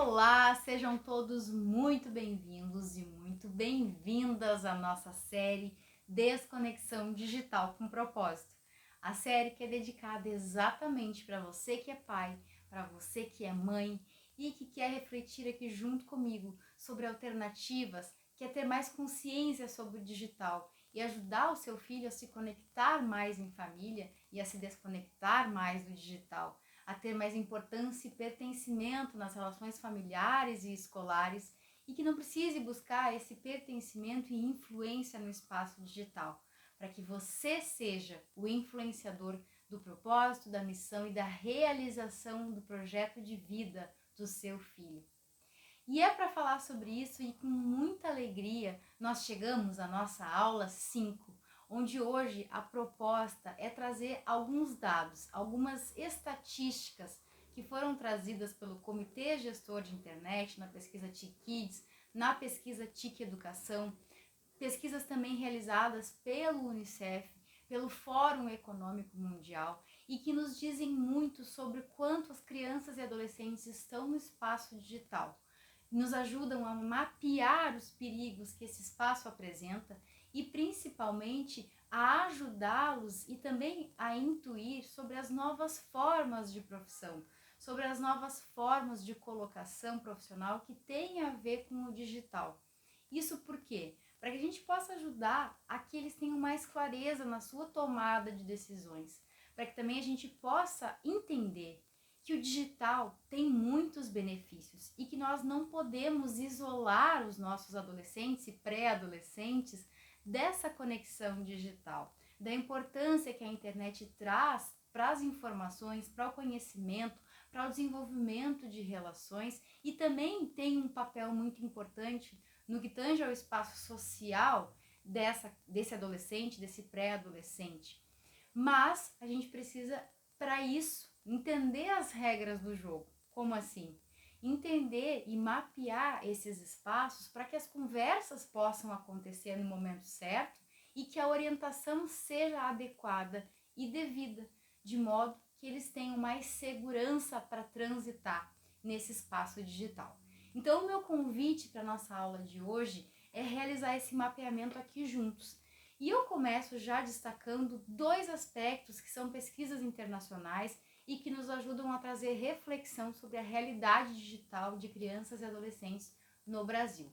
Olá, sejam todos muito bem-vindos e muito bem-vindas à nossa série Desconexão Digital com Propósito. A série que é dedicada exatamente para você que é pai, para você que é mãe e que quer refletir aqui junto comigo sobre alternativas, quer ter mais consciência sobre o digital e ajudar o seu filho a se conectar mais em família e a se desconectar mais do digital, a ter mais importância e pertencimento nas relações familiares e escolares e que não precise buscar esse pertencimento e influência no espaço digital, para que você seja o influenciador do propósito, da missão e da realização do projeto de vida do seu filho. E é para falar sobre isso e com muita alegria nós chegamos à nossa aula 5, onde hoje a proposta é trazer alguns dados, algumas estatísticas que foram trazidas pelo Comitê Gestor de Internet na pesquisa TIC Kids, na pesquisa TIC Educação, pesquisas também realizadas pelo Unicef, pelo Fórum Econômico Mundial e que nos dizem muito sobre quanto as crianças e adolescentes estão no espaço digital. Nos ajudam a mapear os perigos que esse espaço apresenta e principalmente a ajudá-los e também a intuir sobre as novas formas de profissão, sobre as novas formas de colocação profissional que têm a ver com o digital. Isso por quê? Para que a gente possa ajudar a que eles tenham mais clareza na sua tomada de decisões, para que também a gente possa entender que o digital tem muitos benefícios e que nós não podemos isolar os nossos adolescentes e pré-adolescentes dessa conexão digital, da importância que a internet traz para as informações, para o conhecimento, para o desenvolvimento de relações e também tem um papel muito importante no que tange ao espaço social desse adolescente, desse pré-adolescente. Mas a gente precisa, para isso, entender as regras do jogo. Como assim? Entender e mapear esses espaços para que as conversas possam acontecer no momento certo e que a orientação seja adequada e devida, de modo que eles tenham mais segurança para transitar nesse espaço digital. Então, o meu convite para a nossa aula de hoje é realizar esse mapeamento aqui juntos. E eu começo já destacando dois aspectos que são pesquisas internacionais e que nos ajudam a trazer reflexão sobre a realidade digital de crianças e adolescentes no Brasil.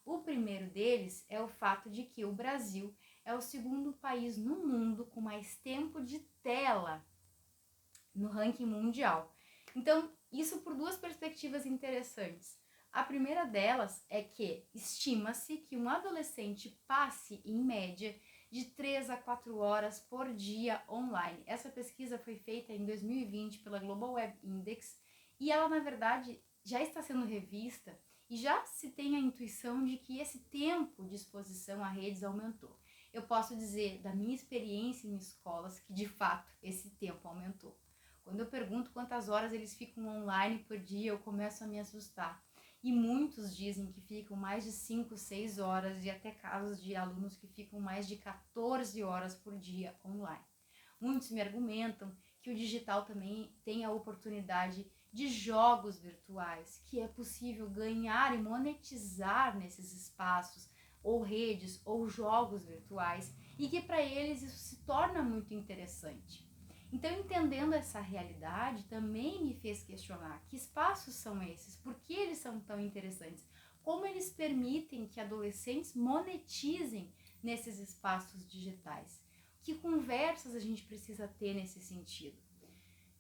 O primeiro deles é o fato de que o Brasil é o segundo país no mundo com mais tempo de tela no ranking mundial. Então, isso por duas perspectivas interessantes. A primeira delas é que estima-se que um adolescente passe, em média, de 3 a 4 horas por dia online. Essa pesquisa foi feita em 2020 pela Global Web Index e ela, na verdade, já está sendo revista e já se tem a intuição de que esse tempo de exposição a redes aumentou. Eu posso dizer, da minha experiência em escolas, que de fato esse tempo aumentou. Quando eu pergunto quantas horas eles ficam online por dia, eu começo a me assustar. E muitos dizem que ficam mais de 5, 6 horas e até casos de alunos que ficam mais de 14 horas por dia online. Muitos me argumentam que o digital também tem a oportunidade de jogos virtuais, que é possível ganhar e monetizar nesses espaços, ou redes, ou jogos virtuais, e que para eles isso se torna muito interessante. Então, entendendo essa realidade, também me fez questionar que espaços são esses, por que eles são tão interessantes, como eles permitem que adolescentes monetizem nesses espaços digitais, que conversas a gente precisa ter nesse sentido.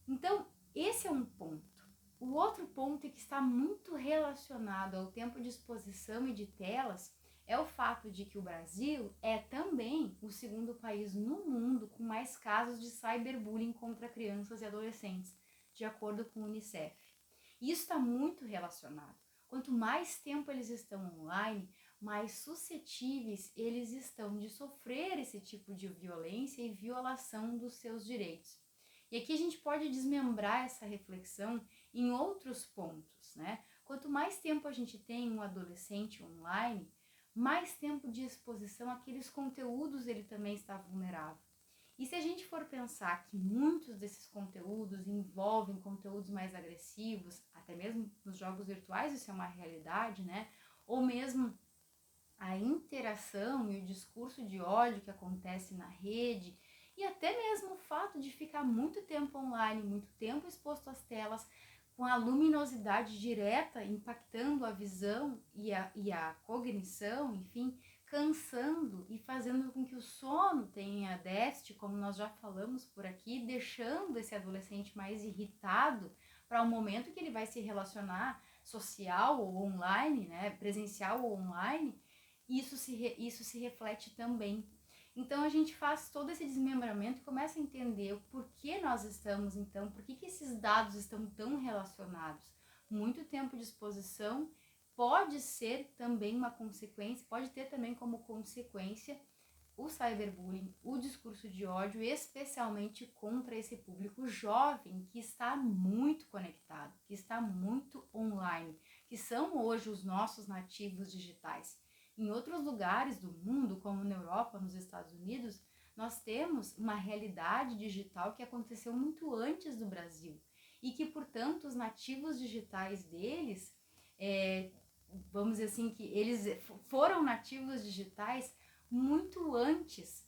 Então, esse é um ponto. O outro ponto é que está muito relacionado ao tempo de exposição e de telas é o fato de que o Brasil é também o segundo país no mundo com mais casos de cyberbullying contra crianças e adolescentes, de acordo com o Unicef. E isso está muito relacionado. Quanto mais tempo eles estão online, mais suscetíveis eles estão de sofrer esse tipo de violência e violação dos seus direitos. E aqui a gente pode desmembrar essa reflexão em outros pontos, né? Quanto mais tempo a gente tem um adolescente online, mais tempo de exposição àqueles conteúdos ele também está vulnerável. E se a gente for pensar que muitos desses conteúdos envolvem conteúdos mais agressivos, até mesmo nos jogos virtuais isso é uma realidade, né? Ou mesmo a interação e o discurso de ódio que acontece na rede, e até mesmo o fato de ficar muito tempo online, muito tempo exposto às telas, com a luminosidade direta impactando a visão e a cognição, enfim, cansando e fazendo com que o sono tenha déficit, como nós já falamos por aqui, deixando esse adolescente mais irritado para o momento que ele vai se relacionar social ou online, né, presencial ou online. Isso se reflete também. Então a gente faz todo esse desmembramento e começa a entender o porquê nós estamos, então, por que esses dados estão tão relacionados. Muito tempo de exposição pode ser também uma consequência, pode ter também como consequência o cyberbullying, o discurso de ódio, especialmente contra esse público jovem que está muito conectado, que está muito online, que são hoje os nossos nativos digitais. Em outros lugares do mundo, como na Europa, nos Estados Unidos, nós temos uma realidade digital que aconteceu muito antes do Brasil e que, portanto, os nativos digitais deles, vamos dizer assim, que eles foram nativos digitais muito antes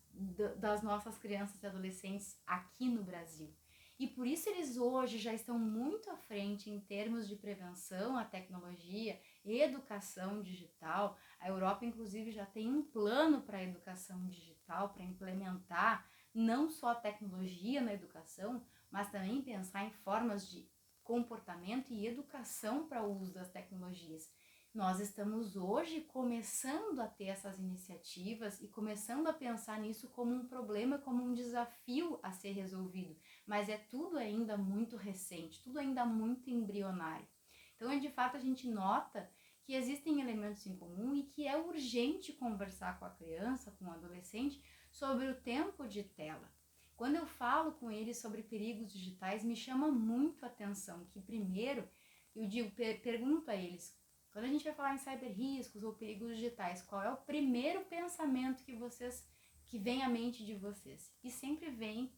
das nossas crianças e adolescentes aqui no Brasil. E por isso eles hoje já estão muito à frente em termos de prevenção à tecnologia, educação digital. A Europa, inclusive, já tem um plano para a educação digital, para implementar não só a tecnologia na educação, mas também pensar em formas de comportamento e educação para o uso das tecnologias. Nós estamos hoje começando a ter essas iniciativas e começando a pensar nisso como um problema, como um desafio a ser resolvido, mas é tudo ainda muito recente, tudo ainda muito embrionário. Então, de fato, a gente nota que existem elementos em comum e que é urgente conversar com a criança, com o adolescente, sobre o tempo de tela. Quando eu falo com eles sobre perigos digitais, me chama muito a atenção que, primeiro, eu digo, pergunto a eles, quando a gente vai falar em cyberriscos ou perigos digitais, qual é o primeiro pensamento que vem à mente de vocês? E sempre vem,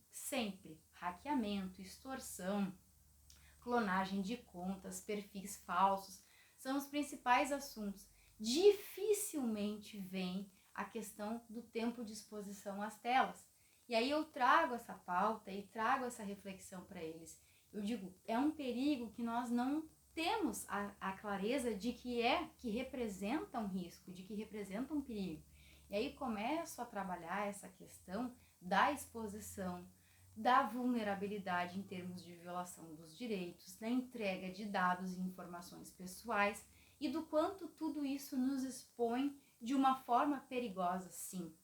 hackeamento, extorsão, clonagem de contas, perfis falsos, são os principais assuntos. Dificilmente vem a questão do tempo de exposição às telas. E aí eu trago essa pauta e trago essa reflexão para eles. Eu digo, é um perigo que nós não temos a clareza de que representa um risco, de que representa um perigo. E aí começo a trabalhar essa questão da exposição, da vulnerabilidade em termos de violação dos direitos, da entrega de dados e informações pessoais e do quanto tudo isso nos expõe de uma forma perigosa, sim.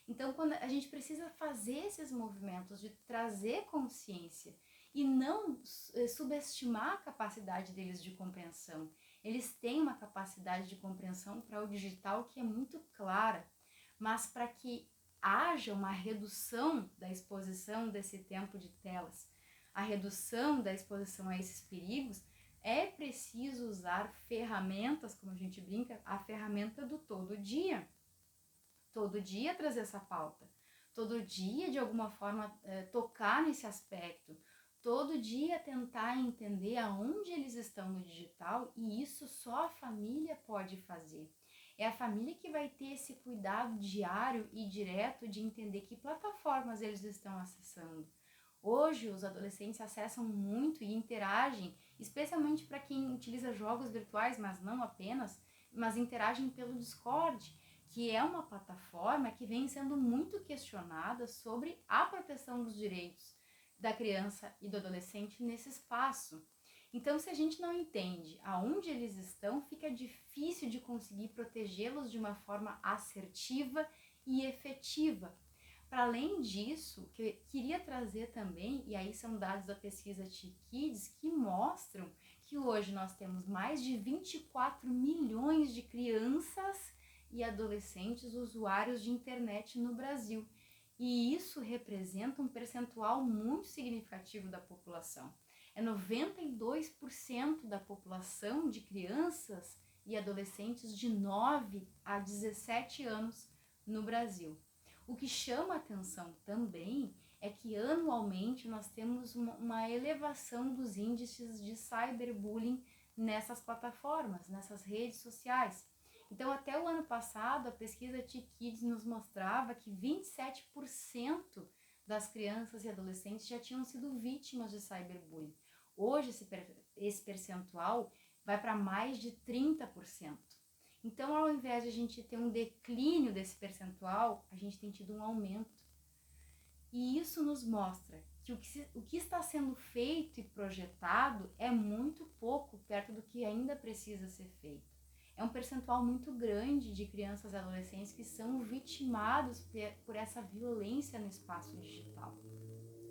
Então, quando a gente precisa fazer esses movimentos de trazer consciência e não subestimar a capacidade deles de compreensão. Eles têm uma capacidade de compreensão para o digital que é muito clara, mas para que haja uma redução da exposição desse tempo de telas, a redução da exposição a esses perigos, é preciso usar ferramentas, como a gente brinca, a ferramenta do todo dia. Todo dia trazer essa pauta, todo dia de alguma forma tocar nesse aspecto, todo dia tentar entender aonde eles estão no digital, e isso só a família pode fazer. É a família que vai ter esse cuidado diário e direto de entender que plataformas eles estão acessando. Hoje os adolescentes acessam muito e interagem, especialmente para quem utiliza jogos virtuais, mas não apenas, mas interagem pelo Discord, que é uma plataforma que vem sendo muito questionada sobre a proteção dos direitos da criança e do adolescente nesse espaço. Então, se a gente não entende aonde eles estão, fica difícil de conseguir protegê-los de uma forma assertiva e efetiva. Para além disso, que eu queria trazer também, e aí são dados da pesquisa T-Kids, que mostram que hoje nós temos mais de 24 milhões de crianças e adolescentes usuários de internet no Brasil. E isso representa um percentual muito significativo da população. É 92% da população de crianças e adolescentes de 9 a 17 anos no Brasil. O que chama atenção também é que anualmente nós temos uma elevação dos índices de cyberbullying nessas plataformas, nessas redes sociais. Então, até o ano passado, a pesquisa T-Kids nos mostrava que 27% das crianças e adolescentes já tinham sido vítimas de cyberbullying. Hoje, esse percentual vai para mais de 30%. Então, ao invés de a gente ter um declínio desse percentual, a gente tem tido um aumento. E isso nos mostra que o que está sendo feito e projetado é muito pouco perto do que ainda precisa ser feito. É um percentual muito grande de crianças e adolescentes que são vitimados por essa violência no espaço digital.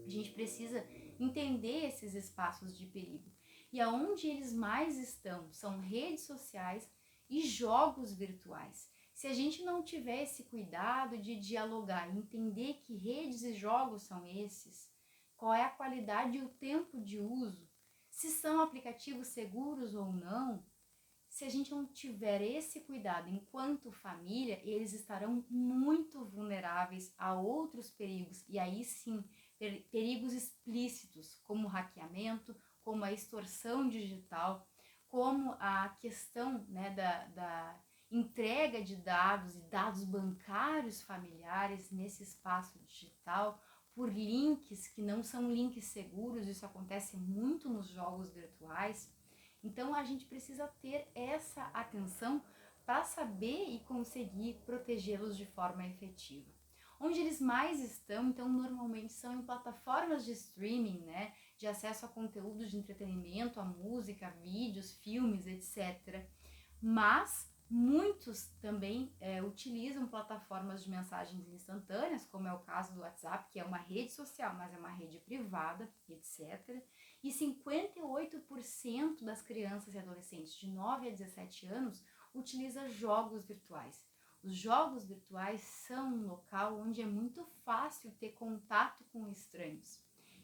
A gente precisa entender esses espaços de perigo. E aonde eles mais estão são redes sociais e jogos virtuais. Se a gente não tiver esse cuidado de dialogar e entender que redes e jogos são esses, qual é a qualidade e o tempo de uso, se são aplicativos seguros ou não, se a gente não tiver esse cuidado enquanto família, eles estarão muito vulneráveis a outros perigos, e aí sim, perigos explícitos, como o hackeamento, como a extorsão digital, como a questão, né, da entrega de dados e dados bancários familiares nesse espaço digital, por links que não são links seguros, isso acontece muito nos jogos virtuais. Então a gente precisa ter essa atenção para saber e conseguir protegê-los de forma efetiva. Onde eles mais estão, então, normalmente são em plataformas de streaming, né, de acesso a conteúdos de entretenimento, a música, vídeos, filmes, etc. Mas muitos também utilizam plataformas de mensagens instantâneas, como é o caso do WhatsApp, que é uma rede social, mas é uma rede privada, etc. E 58% das crianças e adolescentes de 9 a 17 anos utiliza jogos virtuais. Os jogos virtuais são um local onde é muito fácil ter contato com estranhos.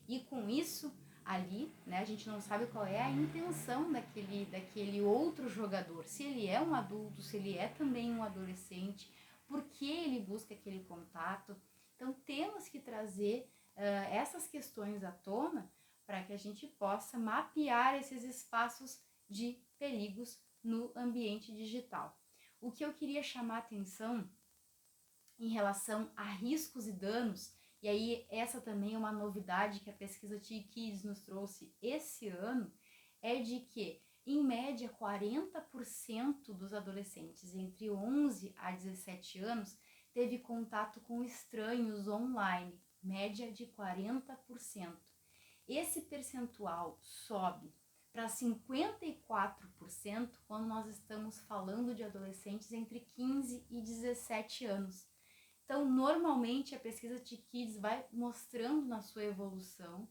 E com isso, ali, né, a gente não sabe qual é a intenção daquele outro jogador. Se ele é um adulto, se ele é também um adolescente, por que ele busca aquele contato. Então, temos que trazer essas questões à tona para que a gente possa mapear esses espaços de perigos no ambiente digital. O que eu queria chamar a atenção em relação a riscos e danos, e aí essa também é uma novidade que a pesquisa T-Kids nos trouxe esse ano, é de que, em média, 40% dos adolescentes entre 11 a 17 anos teve contato com estranhos online, média de 40%. Esse percentual sobe para 54% quando nós estamos falando de adolescentes entre 15 e 17 anos. Então, normalmente, a pesquisa T-Kids vai mostrando na sua evolução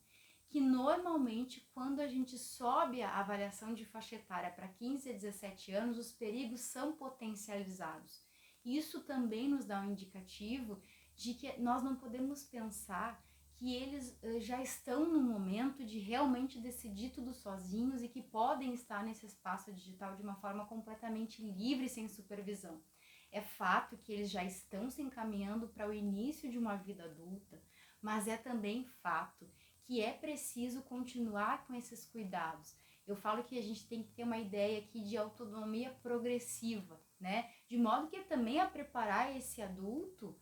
que, normalmente, quando a gente sobe a avaliação de faixa etária para 15 a 17 anos, os perigos são potencializados. Isso também nos dá um indicativo de que nós não podemos pensar que eles já estão no momento de realmente decidir tudo sozinhos e que podem estar nesse espaço digital de uma forma completamente livre, sem supervisão. É fato que eles já estão se encaminhando para o início de uma vida adulta, mas é também fato que é preciso continuar com esses cuidados. Eu falo que a gente tem que ter uma ideia aqui de autonomia progressiva, né? De modo que também a preparar esse adulto,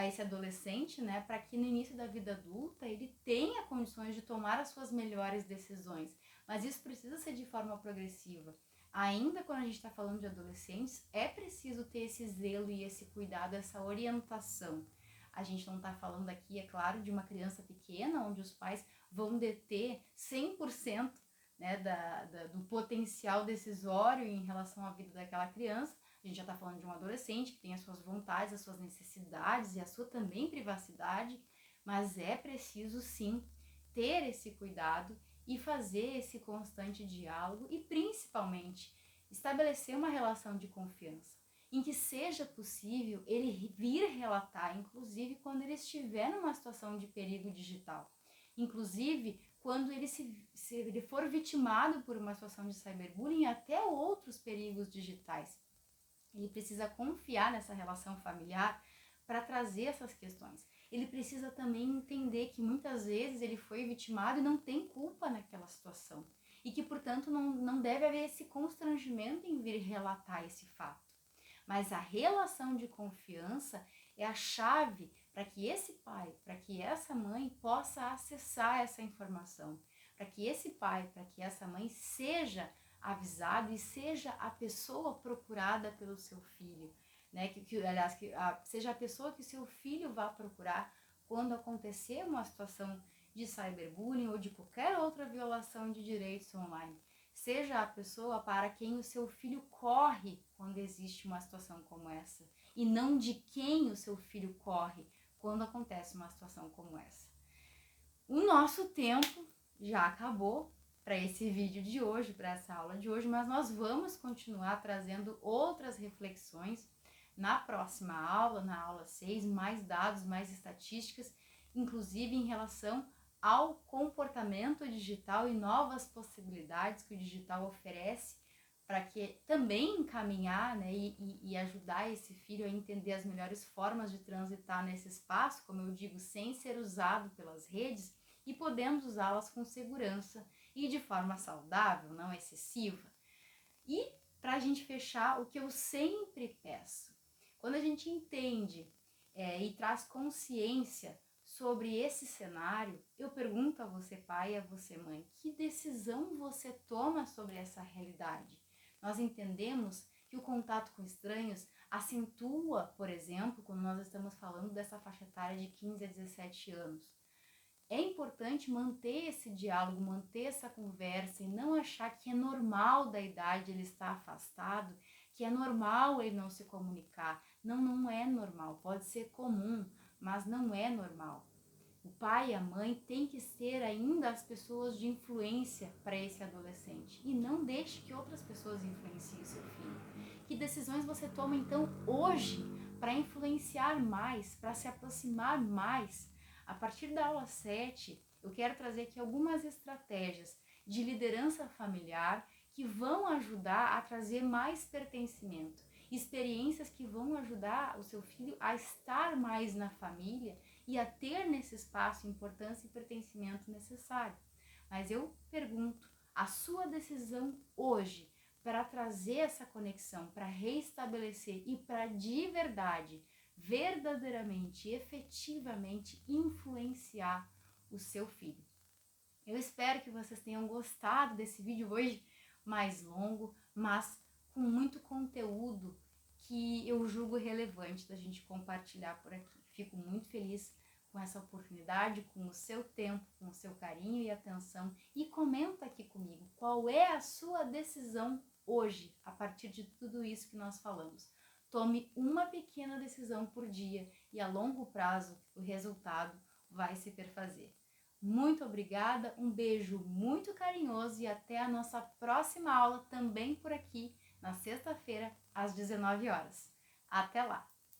esse adolescente, né, para que no início da vida adulta ele tenha condições de tomar as suas melhores decisões. Mas isso precisa ser de forma progressiva. Ainda quando a gente está falando de adolescentes, é preciso ter esse zelo e esse cuidado, essa orientação. A gente não está falando aqui, é claro, de uma criança pequena, onde os pais vão deter 100%, né, do potencial decisório em relação à vida daquela criança. A gente já está falando de um adolescente que tem as suas vontades, as suas necessidades e a sua também privacidade, mas é preciso sim ter esse cuidado e fazer esse constante diálogo e principalmente estabelecer uma relação de confiança em que seja possível ele vir relatar, inclusive quando ele estiver numa situação de perigo digital, inclusive quando ele se ele for vitimado por uma situação de cyberbullying e até outros perigos digitais. Ele precisa confiar nessa relação familiar para trazer essas questões. ele precisa também entender que muitas vezes ele foi vitimado e não tem culpa naquela situação. E que, portanto, não deve haver esse constrangimento em vir relatar esse fato. Mas a relação de confiança é a chave para que esse pai, para que essa mãe possa acessar essa informação. Para que esse pai, para que essa mãe seja avisado e seja a pessoa procurada pelo seu filho. Né? Seja a pessoa que o seu filho vá procurar quando acontecer uma situação de cyberbullying ou de qualquer outra violação de direitos online. Seja a pessoa para quem o seu filho corre quando existe uma situação como essa, e não de quem o seu filho corre quando acontece uma situação como essa. O nosso tempo já acabou para esse vídeo de hoje, para essa aula de hoje, mas nós vamos continuar trazendo outras reflexões na próxima aula, na aula 6, mais dados, mais estatísticas, inclusive em relação ao comportamento digital e novas possibilidades que o digital oferece para que também encaminhar, né, e ajudar esse filho a entender as melhores formas de transitar nesse espaço, como eu digo, sem ser usado pelas redes e podendo usá-las com segurança e de forma saudável, não excessiva. E para a gente fechar, o que eu sempre peço, quando a gente entende e traz consciência sobre esse cenário, eu pergunto a você, pai, e a você, mãe, que decisão você toma sobre essa realidade? Nós entendemos que o contato com estranhos acentua, por exemplo, quando nós estamos falando dessa faixa etária de 15 a 17 anos. É importante manter esse diálogo, manter essa conversa e não achar que é normal da idade ele estar afastado, que é normal ele não se comunicar. Não, não é normal. Pode ser comum, mas não é normal. O pai e a mãe têm que ser ainda as pessoas de influência para esse adolescente. E não deixe que outras pessoas influenciem o seu filho. Que decisões você toma então hoje para influenciar mais, para se aproximar mais? A partir da aula 7, eu quero trazer aqui algumas estratégias de liderança familiar que vão ajudar a trazer mais pertencimento, experiências que vão ajudar o seu filho a estar mais na família e a ter nesse espaço importância e pertencimento necessário. Mas eu pergunto, a sua decisão hoje para trazer essa conexão, para reestabelecer e para de verdade, verdadeiramente, efetivamente influenciar o seu filho. Eu espero que vocês tenham gostado desse vídeo hoje mais longo, mas com muito conteúdo que eu julgo relevante da gente compartilhar por aqui. Fico muito feliz com essa oportunidade, com o seu tempo, com o seu carinho e atenção. E comenta aqui comigo qual é a sua decisão hoje, a partir de tudo isso que nós falamos. Tome uma pequena decisão por dia e a longo prazo o resultado vai se perfazer. Muito obrigada, um beijo muito carinhoso e até a nossa próxima aula também por aqui, na sexta-feira, às 19 horas. Até lá!